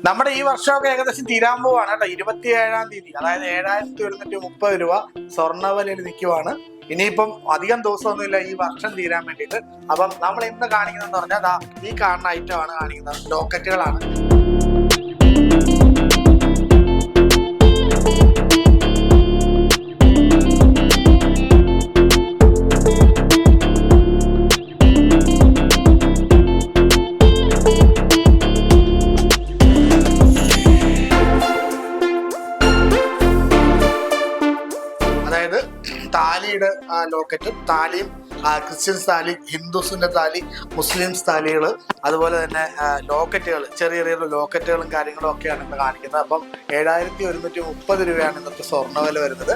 നമ്മുടെ ഈ വർഷമൊക്കെ ഏകദേശം തീരാൻ പോവാണ് കേട്ടോ. 27-ാം തീയതി, അതായത് 7130 രൂപ സ്വർണ്ണവിലയിൽ നിൽക്കുവാണ്. ഇനിയിപ്പം അധികം ദിവസമൊന്നുമില്ല ഈ വർഷം തീരാൻ വേണ്ടിയിട്ട്. അപ്പം നമ്മൾ ഇന്ന് കാണിക്കുന്നതെന്ന് പറഞ്ഞാൽ ഈ കാണുന്ന ഐറ്റമാണ് കാണിക്കുന്നത്, ലോക്കറ്റുകളാണ്. അതായത് താലിയുടെ ലോക്കറ്റും, താലിയും ക്രിസ്ത്യൻസ് താലി, ഹിന്ദുസിന്റെ താലി, മുസ്ലിംസ് താലികൾ, അതുപോലെ തന്നെ ലോക്കറ്റുകൾ, ചെറിയ ചെറിയ ലോക്കറ്റുകളും കാര്യങ്ങളും ഒക്കെയാണ് ഇന്ന് കാണിക്കുന്നത്. അപ്പം 7130 രൂപയാണ് ഇന്നത്തെ സ്വർണ്ണവില വരുന്നത്.